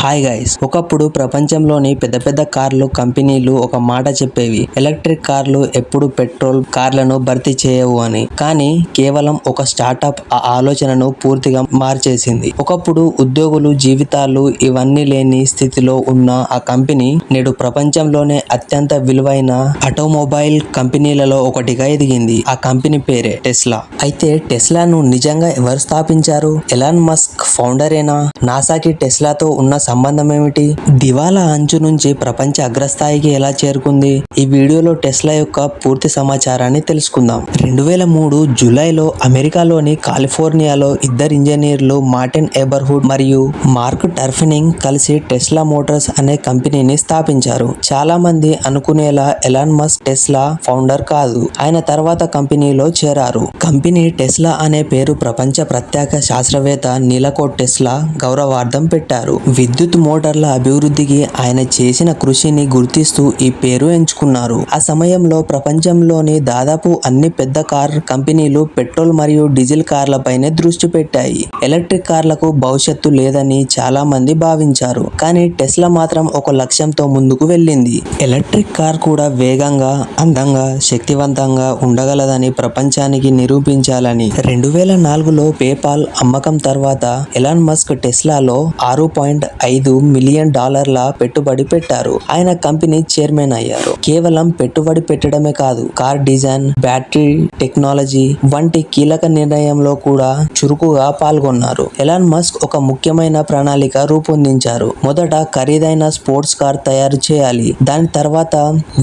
Hi guys, ఒకప్పుడు ప్రపంచంలోని పెద్ద పెద్ద కార్లు కంపెనీలు ఒక మాట చెప్పేవి. ఎలక్ట్రిక్ కార్లు ఎప్పుడు పెట్రోల్ కార్లను భర్తీ చేయవు అని. కానీ కేవలం ఒక స్టార్టప్ ఆ ఆలోచనను పూర్తిగా మార్చేసింది. ఒకప్పుడు ఉద్యోగులు జీవితాలు ఇవన్నీ లేని స్థితిలో ఉన్న ఆ కంపెనీ నేడు ప్రపంచంలోనే అత్యంత విలువైన ఆటోమొబైల్ కంపెనీలలో ఒకటిగా ఎదిగింది. ఆ కంపెనీ పేరే టెస్లా. అయితే టెస్లాను నిజంగా ఎవరు స్థాపించారు? Elon Musk ఫౌండరేనా? నాసాకి టెస్లాతో ఉన్న సంబంధం ఏమిటి? దివాలా అంచు నుంచి ప్రపంచ అగ్రస్థాయికి ఎలా చేరుకుంది? ఈ వీడియోలో టెస్లా యొక్క పూర్తి సమాచారాన్ని తెలుసుకుందాం. 2003 జూలైలో అమెరికాలోని కాలిఫోర్నియాలో ఇద్దరు ఇంజనీర్లు మార్టిన్ ఎబర్హుడ్ మరియు మార్క్ టర్ఫినింగ్ కలిసి టెస్లా మోటార్స్ అనే కంపెనీని స్థాపించారు. చాలా మంది అనుకునేలా ఎలాన్ మస్క్ టెస్లా ఫౌండర్ కాదు. ఆయన తర్వాత కంపెనీలో చేరారు. కంపెనీ టెస్లా అనే పేరు ప్రపంచ ప్రఖ్యాత శాస్త్రవేత్త నికోలా టెస్లా గౌరవార్థం పెట్టారు. విద్యుత్ మోటార్ల అభివృద్ధికి ఆయన చేసిన కృషిని గుర్తిస్తూ ఈ పేరు ఎంచుకున్నారు. ఆ సమయంలో ప్రపంచంలోని దాదాపు అన్ని పెద్ద కార్ కంపెనీలు పెట్రోల్ మరియు డీజిల్ కార్లపైనే దృష్టి పెట్టాయి. ఎలక్ట్రిక్ కార్లకు భవిష్యత్తు లేదని చాలా మంది భావించారు. కానీ టెస్లా మాత్రం ఒక లక్ష్యంతో ముందుకు వెళ్ళింది. ఎలక్ట్రిక్ కార్ కూడా వేగంగా, అందంగా, శక్తివంతంగా ఉండగలదని ప్రపంచానికి నిరూపించాలని. 2004లో పేపాల్ అమ్మకం తర్వాత ఎలాన్ మస్క్ టెస్లాలో $6.5 మిలియన్ పెట్టుబడి పెట్టారు. ఆయన కంపెనీ చైర్మన్ అయ్యారు. కేవలం పెట్టుబడి పెట్టడమే కాదు, కార్ డిజైన్, బ్యాటరీ టెక్నాలజీ వంటి కీలక నిర్ణయంలో కూడా చురుకుగా పాల్గొన్నారు. ఎలాన్ మస్క్ ఒక ముఖ్యమైన ప్రణాళిక రూపొందించారు. మొదట ఖరీదైన స్పోర్ట్స్ కార్ తయారు చేయాలి. దాని తర్వాత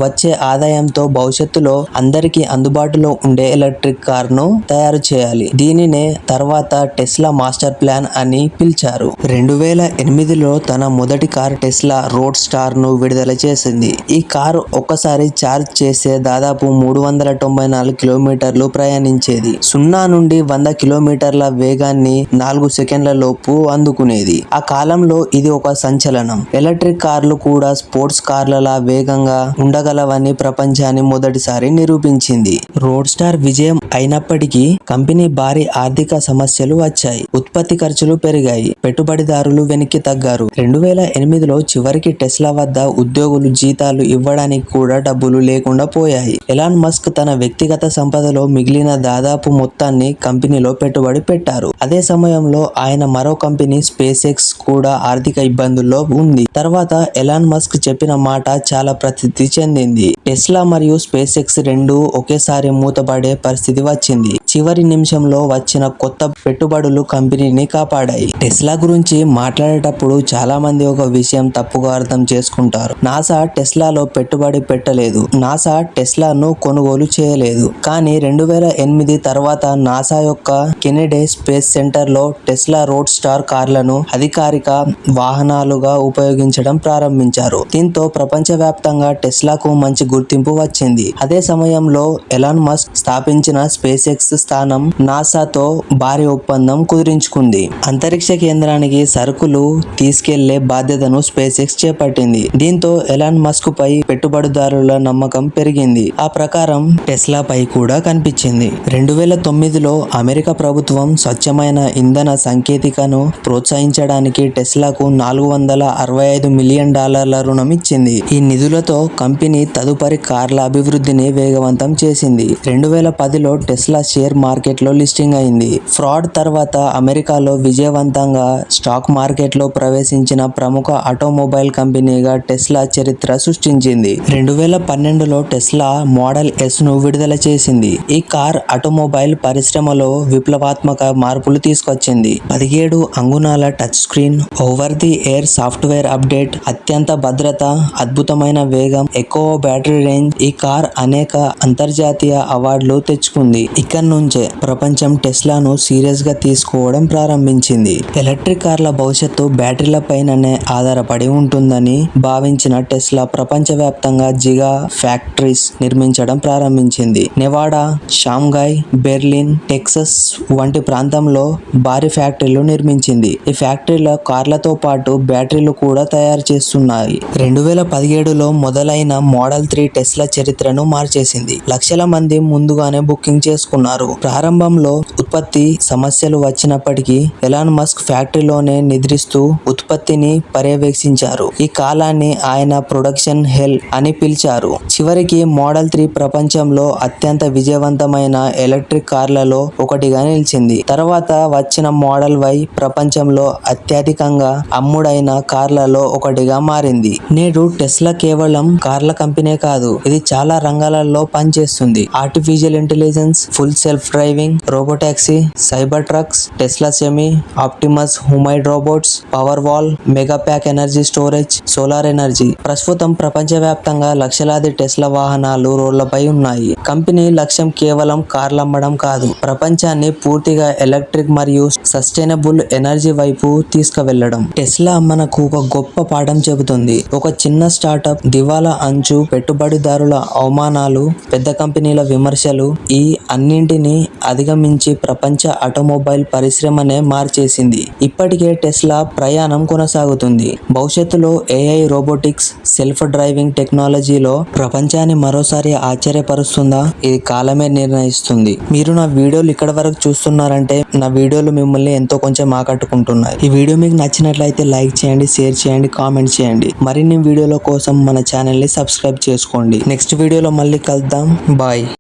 వచ్చే ఆదాయంతో భవిష్యత్తులో అందరికీ అందుబాటులో ఉండే ఎలక్ట్రిక్ కార్ ను తయారు చేయాలి. దీనినే తర్వాత టెస్లా మాస్టర్ ప్లాన్ అని పిలిచారు. 2008లో తన మొదటి కార్ టెస్లా రోడ్ స్టార్ ను విడుదల చేసింది. ఈ కారు ఒక్కసారి ఛార్జ్ చేస్తే దాదాపు 394 కిలోమీటర్లు ప్రయాణించేది. 0 నుండి 100 కిలోమీటర్ల వేగాన్ని 4 సెకండ్ల లోపు అందుకునేది. ఆ కాలంలో ఇది ఒక సంచలనం. ఎలక్ట్రిక్ కార్లు కూడా స్పోర్ట్స్ కార్లలా వేగంగా ఉండగలవని ప్రపంచాన్ని మొదటిసారి నిరూపించింది. రోడ్ స్టార్ విజయం అయినప్పటికీ కంపెనీ భారీ ఆర్థిక సమస్యలు వచ్చాయి. ఉత్పత్తి ఖర్చులు పెరిగాయి. పెట్టుబడిదారులు వెనక్కి తగ్గారు. 2008లో చివరికి టెస్లా వద్ద ఉద్యోగులు జీతాలు ఇవ్వడానికి కూడా డబ్బులు లేకుండా పోయాయి. ఎలాన్ మస్క్ తన వ్యక్తిగత సంపదలో మిగిలిన దాదాపు మొత్తాన్ని కంపెనీలో పెట్టుబడి పెట్టారు. అదే సమయంలో ఆయన మరో కంపెనీ స్పేస్ ఎక్స్ కూడా ఆర్థిక ఇబ్బందుల్లో ఉంది. తర్వాత ఎలాన్ మస్క్ చెప్పిన మాట చాలా ప్రసిద్ధి చెందింది. టెస్లా మరియు స్పేస్ ఎక్స్ రెండూ ఒకేసారి మూతపడే పరిస్థితి వచ్చింది. చివరి నిమిషంలో వచ్చిన కొత్త పెట్టుబడులు కంపెనీని కాపాడాయి. టెస్లా గురించి మాట్లాడేటప్పుడు చాలా మంది ఒక విషయం తప్పుగా అర్థం చేసుకుంటారు. నాసా టెస్లాలో పెట్టుబడి పెట్టలేదు. నాసా టెస్లాను కొనుగోలు చేయలేదు. కానీ 2008 తర్వాత నాసా యొక్క కెనెడీ స్పేస్ సెంటర్ లో టెస్లా రోడ్ స్టార్ కార్లను అధికారిక వాహనాలుగా ఉపయోగించడం ప్రారంభించారు. దీంతో ప్రపంచవ్యాప్తంగా టెస్లాకు మంచి గుర్తింపు వచ్చింది. అదే సమయంలో ఎలాన్ మస్క్ స్థాపించిన స్పేస్ ఎక్స్ స్థానం నాసాతో భారీ ఒప్పందం కుదుర్చుకుంది. అంతరిక్ష కేంద్రానికి సరుకులు తీసుకెళ్లే బాధ్యతను స్పేస్ ఎక్స్ చేపట్టింది. దీంతో ఎలాన్ మస్క్ పై పెట్టుబడిదారుల నమ్మకం పెరిగింది. ఆ ప్రకారం టెస్లా పై కూడా కనిపించింది. 2009లో అమెరికా ప్రభుత్వం స్వచ్ఛమైన ఇంధన సాంకేతికను ప్రోత్సహించడానికి టెస్లాకు $465 మిలియన్ రుణం ఇచ్చింది. ఈ నిధులతో కంపెనీ తదుపరి కార్ల అభివృద్ధిని వేగవంతం చేసింది. 2010లో టెస్లా షేర్ మార్కెట్ లో లిస్టింగ్ అయింది. ఫ్రాడ్ తర్వాత అమెరికాలో విజయవంతంగా స్టాక్ మార్కెట్ లో ప్రవేశించిన ప్రముఖ ఆటోమొబైల్ కంపెనీగా టెస్లా చరిత్ర సృష్టించింది. 2012లో టెస్లా మోడల్ ఎస్ ను విడుదల చేసింది. ఈ కార్ ఆటోమొబైల్ పరిశ్రమలో విప్లవాత్మక మార్పులు తీసుకొచ్చింది. 17 అంగుళాల touch screen, over the air software update, అత్యంత భద్రత, అద్భుతమైన వేగం, ఎక్కువ బ్యాటరీ రేంజ్. ఈ కార్ అనేక అంతర్జాతీయ అవార్డులు తెచ్చుకుంది. ఇక్కడి నుంచే ప్రపంచం టెస్లాను సీరియస్ గా తీసుకోవడం ప్రారంభించింది. ఎలక్ట్రిక్ కార్ల భవిష్యత్తు బ్యాటరీలపైననే ఆధారపడి ఉంటుందని భావించిన టెస్లా ప్రపంచవ్యాప్తంగా జిగా ఫ్యాక్టరీస్ నిర్మించడం ప్రారంభించింది. నెవాడా, షాంఘై, బెర్లిన్, టెక్సస్ వంటి ప్రాంతంలో భారీ ఫ్యాక్టరీలు నిర్మించింది. ఈ ఫ్యాక్టరీలో కార్లతో పాటు బ్యాటరీలు కూడా తయారు చేస్తున్నాయి. 2017లో మొదలైన మోడల్ 3 టెస్లా చరిత్రను మార్చేసింది. లక్షల మంది ముందుగానే బుకింగ్ చేసుకున్నారు. ప్రారంభంలో ఉత్పత్తి సమస్యలు వచ్చినప్పటికీ ఎలాన్ మస్క్ ఫ్యాక్టరీలోనే నిద్రిస్తూ ఉత్పత్తి ఉత్పత్తిని పర్యవేక్షించారు. ఈ కాలాన్ని ఆయన ప్రొడక్షన్ హెల్ అని పిలిచారు. చివరికి మోడల్ 3 ప్రపంచంలో అత్యంత విజయవంతమైన ఎలక్ట్రిక్ కార్లలో ఒకటిగా నిలిచింది. తర్వాత వచ్చిన మోడల్ Y ప్రపంచంలో అత్యధికంగా అమ్ముడైన కార్లలో ఒకటిగా మారింది. నేడు టెస్లా కేవలం కార్ల కంపెనీ కాదు, ఇది చాలా రంగాలలో పనిచేస్తుంది. Artificial intelligence, full self driving, robotaxi, Cybertrucks, Tesla Semi, Optimus humanoid robots, Powerwall, Megapack energy storage, solar energy. ప్రస్తుతం ప్రపంచవ్యాప్తంగా లక్షలాది టెస్లా వాహనాలు రోడ్లపై ఉన్నాయి. కంపెనీ లక్ష్యం కేవలం కార్లు అమ్మడం కాదు, ప్రపంచాన్ని పూర్తిగా ఎలక్ట్రిక్ మరియు సస్టైనబుల్ ఎనర్జీ వైపు తీసుకువెళ్లడం. టెస్లా మనకు ఒక గొప్ప పాఠం చెబుతుంది. ఒక చిన్న స్టార్టప్ దివాలా అంచు, పెట్టుబడిదారుల అవమానాలు, పెద్ద కంపెనీల విమర్శలు, ఈ అన్నింటినీ అధిగమించి ప్రపంచ ఆటోమొబైల్ పరిశ్రమనే మార్చేసింది. ఇప్పటికే టెస్లా ప్రయాణం కొనసాగుతుంది. భవిష్యత్తులో AI, రోబోటిక్స్, సెల్ఫ్ డ్రైవింగ్ టెక్నాలజీలో ప్రపంచాన్ని మరోసారి ఆశ్చర్యపరుస్తుందా? ఇది కాలమే నిర్ణయిస్తుంది. మీరు నా వీడియోలు ఇక్కడ వరకు చూస్తున్నారంటే నా వీడియోలు మిమ్మల్ని ఎంతో కొంచెం ఆకట్టుకుంటున్నాయి. ఈ వీడియో మీకు నచ్చినట్లయితే లైక్ చేయండి, షేర్ చేయండి, కామెంట్ చేయండి. మరిన్ని వీడియోల కోసం మన ఛానల్ ని సబ్స్క్రైబ్ చేసుకోండి. నెక్స్ట్ వీడియోలో మళ్ళీ కలుద్దాం. బాయ్.